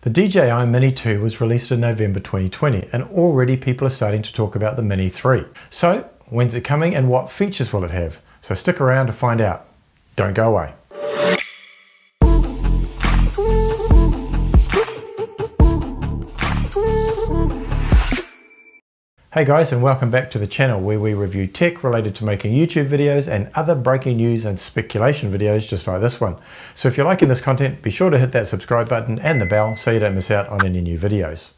The DJI Mini 2 was released in November 2020 and already people are starting to talk about the Mini 3. So when's it coming and what features will it have? So stick around to find out. Don't go away. Hey guys, and welcome back to the channel where we review tech related to making YouTube videos and other breaking news and speculation videos just like this one. So if you're liking this content, be sure to hit that subscribe button and the bell so you don't miss out on any new videos.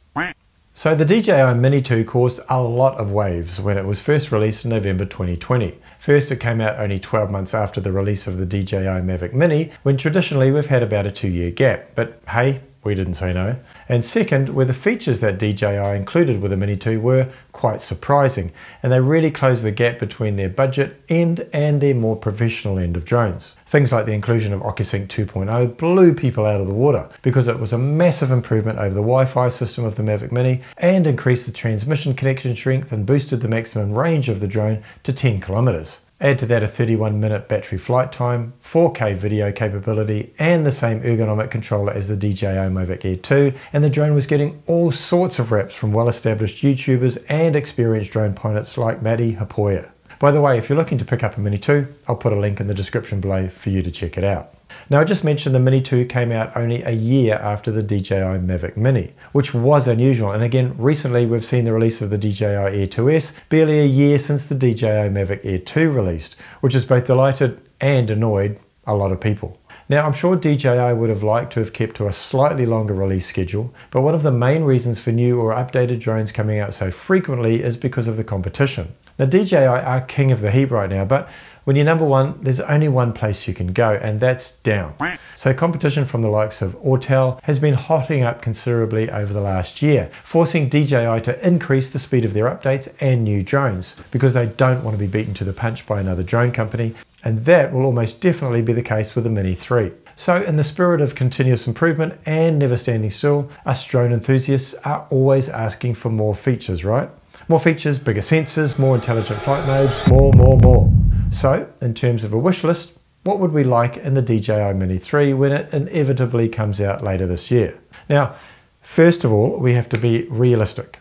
So the DJI Mini 2 caused a lot of waves when it was first released in November 2020. First, it came out only 12 months after the release of the DJI Mavic Mini, when traditionally we've had about a 2-year gap. But hey, we didn't say no. And second, where the features that DJI included with the Mini 2 were quite surprising, and they really closed the gap between their budget end and their more professional end of drones. Things like the inclusion of Ocusync 2.0 blew people out of the water because it was a massive improvement over the Wi-Fi system of the Mavic Mini and increased the transmission connection strength and boosted the maximum range of the drone to 10 kilometers. Add to that a 31-minute battery flight time, 4K video capability, and the same ergonomic controller as the DJI Mavic Air 2, and the drone was getting all sorts of raps from well-established YouTubers and experienced drone pilots like Matti Haapoja. By the way, if you're looking to pick up a Mini 2, I'll put a link in the description below for you to check it out. Now, I just mentioned the Mini 2 came out only a year after the DJI Mavic Mini, which was unusual. And again, recently we've seen the release of the DJI Air 2S, barely a year since the DJI Mavic Air 2 released, which has both delighted and annoyed a lot of people. Now, I'm sure DJI would have liked to have kept to a slightly longer release schedule, but one of the main reasons for new or updated drones coming out so frequently is because of the competition. Now, DJI are king of the heap right now, but when you're number one, there's only one place you can go, and that's down. So competition from the likes of Autel has been hotting up considerably over the last year, forcing DJI to increase the speed of their updates and new drones, because they don't want to be beaten to the punch by another drone company, and that will almost definitely be the case with the Mini 3. So in the spirit of continuous improvement and never standing still, us drone enthusiasts are always asking for more features, right? More features, bigger sensors, more intelligent flight modes, more. So, in terms of a wish list, what would we like in the DJI Mini 3 when it inevitably comes out later this year? Now, first of all, we have to be realistic.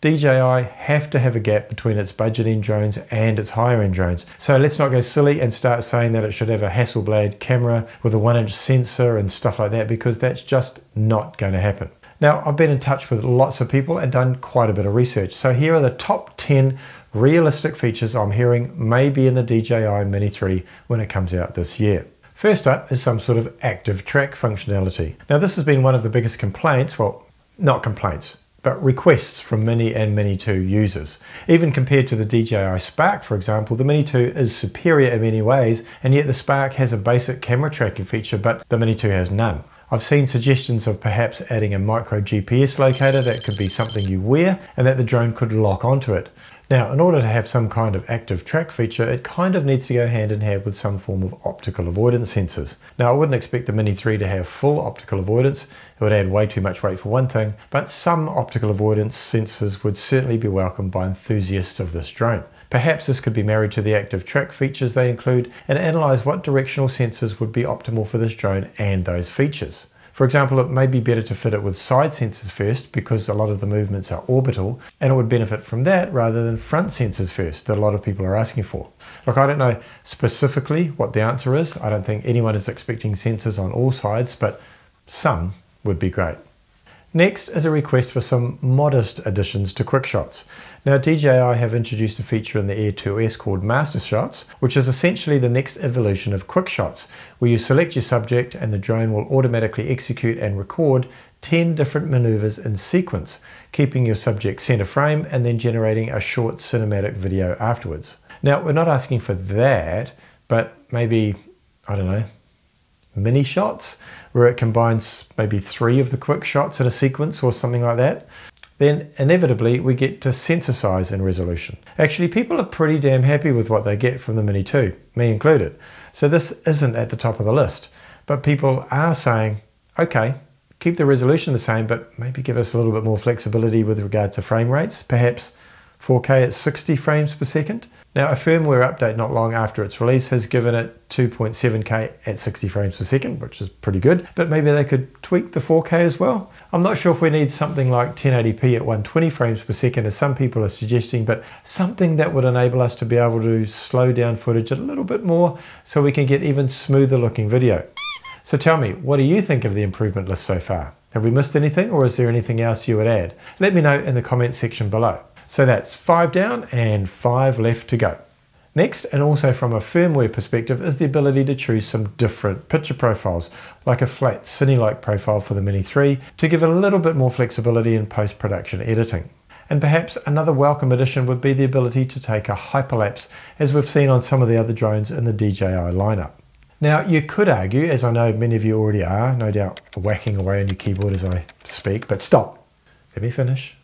DJI have to have a gap between its budget-end drones and its higher-end drones. So let's not go silly and start saying that it should have a Hasselblad camera with a 1-inch sensor and stuff like that, because that's just not going to happen. Now, I've been in touch with lots of people and done quite a bit of research. So here are the top 10 realistic features I'm hearing may be in the DJI Mini 3 when it comes out this year. First up is some sort of active track functionality. Now, this has been one of the biggest complaints, well, not complaints, but requests from Mini and Mini 2 users. Even compared to the DJI Spark, for example, the Mini 2 is superior in many ways, and yet the Spark has a basic camera tracking feature, but the Mini 2 has none. I've seen suggestions of perhaps adding a micro GPS locator that could be something you wear and that the drone could lock onto it. Now, in order to have some kind of active track feature, it kind of needs to go hand in hand with some form of optical avoidance sensors. Now, I wouldn't expect the Mini 3 to have full optical avoidance. It would add way too much weight for one thing, but some optical avoidance sensors would certainly be welcomed by enthusiasts of this drone. Perhaps this could be married to the active track features they include and analyze what directional sensors would be optimal for this drone and those features. For example, it may be better to fit it with side sensors first because a lot of the movements are orbital, and it would benefit from that rather than front sensors first that a lot of people are asking for. Look, I don't know specifically what the answer is. I don't think anyone is expecting sensors on all sides, but some would be great. Next is a request for some modest additions to quick shots. Now, DJI have introduced a feature in the Air 2S called Master Shots, which is essentially the next evolution of quick shots, where you select your subject and the drone will automatically execute and record 10 different maneuvers in sequence, keeping your subject center frame and then generating a short cinematic video afterwards. Now, we're not asking for that, but maybe, I don't know, mini shots, where it combines maybe 3 of the quick shots in a sequence or something like that. Then inevitably we get to sensor size and resolution. Actually, people are pretty damn happy with what they get from the Mini 2, me included. So this isn't at the top of the list, but people are saying, okay, keep the resolution the same, but maybe give us a little bit more flexibility with regard to frame rates, perhaps 4K at 60 frames per second. Now, a firmware update not long after its release has given it 2.7K at 60 frames per second, which is pretty good, but maybe they could tweak the 4K as well. I'm not sure if we need something like 1080p at 120 frames per second, as some people are suggesting, but something that would enable us to be able to slow down footage a little bit more so we can get even smoother looking video. So tell me, what do you think of the improvement list so far? Have we missed anything, or is there anything else you would add? Let me know in the comments section below. So that's 5 down and 5 left to go. Next, and also from a firmware perspective, is the ability to choose some different picture profiles, like a flat cine-like profile for the Mini 3 to give it a little bit more flexibility in post-production editing. And perhaps another welcome addition would be the ability to take a hyperlapse, as we've seen on some of the other drones in the DJI lineup. Now, you could argue, as I know many of you already are, no doubt whacking away on your keyboard as I speak, but stop, let me finish.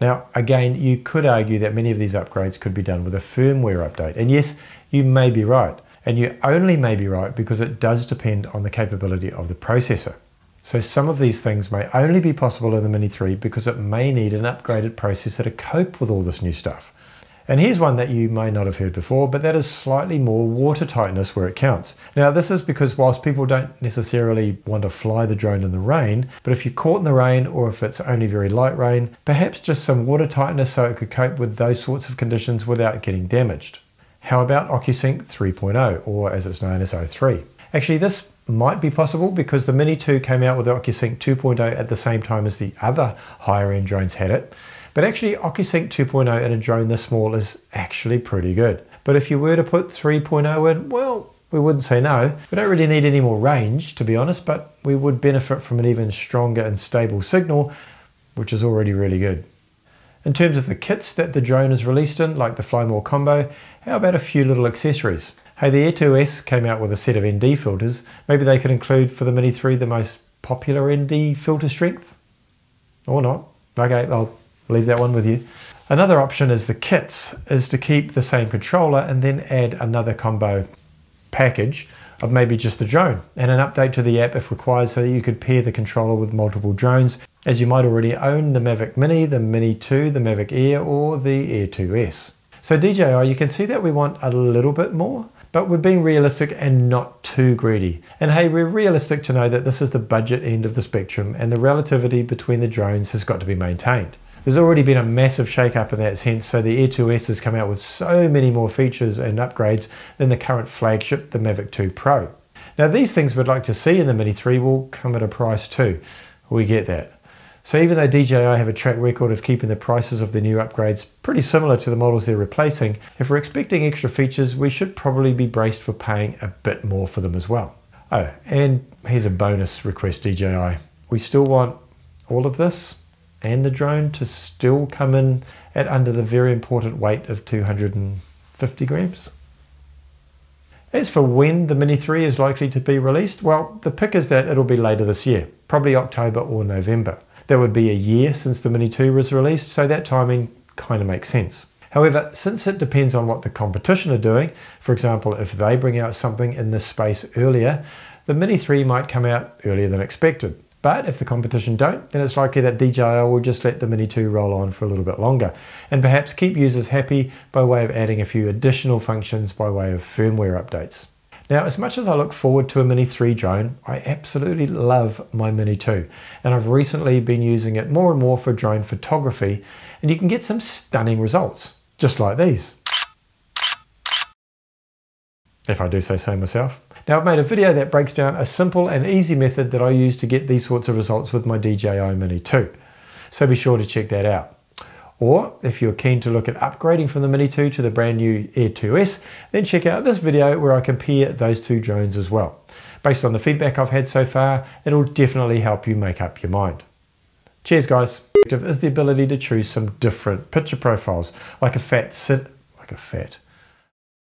Now, again, you could argue that many of these upgrades could be done with a firmware update. And yes, you may be right. And you only may be right because it does depend on the capability of the processor. So some of these things may only be possible in the Mini 3 because it may need an upgraded processor to cope with all this new stuff. And here's one that you may not have heard before, but that is slightly more water tightness where it counts. Now, this is because whilst people don't necessarily want to fly the drone in the rain, but if you're caught in the rain, or if it's only very light rain, perhaps just some water tightness so it could cope with those sorts of conditions without getting damaged. How about Ocusync 3.0, or as it's known as O3? Actually, this might be possible because the Mini 2 came out with Ocusync 2.0 at the same time as the other higher end drones had it. But actually, Ocusync 2.0 in a drone this small is actually pretty good. But if you were to put 3.0 in, well, we wouldn't say no. We don't really need any more range, to be honest, but we would benefit from an even stronger and stable signal, which is already really good. In terms of the kits that the drone is released in, like the Fly More combo, how about a few little accessories? Hey, the Air 2S came out with a set of ND filters. Maybe they could include for the Mini 3 the most popular ND filter strength? Or not. Okay, I'll leave that one with you. Another option is the kits, is to keep the same controller and then add another combo package of maybe just the drone and an update to the app if required, so that you could pair the controller with multiple drones, as you might already own the Mavic Mini, the Mini 2, the Mavic Air, or the Air 2S. So DJI, you can see that we want a little bit more, but we're being realistic and not too greedy. And hey, we're realistic to know that this is the budget end of the spectrum and the relativity between the drones has got to be maintained. There's already been a massive shake-up in that sense, so the Air 2S has come out with so many more features and upgrades than the current flagship, the Mavic 2 Pro. Now, these things we'd like to see in the Mini 3 will come at a price too. We get that. So even though DJI have a track record of keeping the prices of the new upgrades pretty similar to the models they're replacing, if we're expecting extra features, we should probably be braced for paying a bit more for them as well. Oh, and here's a bonus request, DJI. We still want all of this and the drone to still come in at under the very important weight of 250 grams. As for when the Mini 3 is likely to be released, well, the pick is that it'll be later this year, probably October or November. That would be a year since the Mini 2 was released, so that timing kind of makes sense. However, since it depends on what the competition are doing, for example, if they bring out something in this space earlier, the Mini 3 might come out earlier than expected. But if the competition don't, then it's likely that DJI will just let the Mini 2 roll on for a little bit longer and perhaps keep users happy by way of adding a few additional functions by way of firmware updates. Now, as much as I look forward to a Mini 3 drone, I absolutely love my Mini 2, and I've recently been using it more and more for drone photography, and you can get some stunning results, just like these, if I do say so myself. Now, I've made a video that breaks down a simple and easy method that I use to get these sorts of results with my DJI Mini 2. So be sure to check that out. Or if you're keen to look at upgrading from the Mini 2 to the brand new Air 2S, then check out this video where I compare those two drones as well. Based on the feedback I've had so far, it'll definitely help you make up your mind. Cheers, guys. Is the ability to choose some different picture profiles, like a fat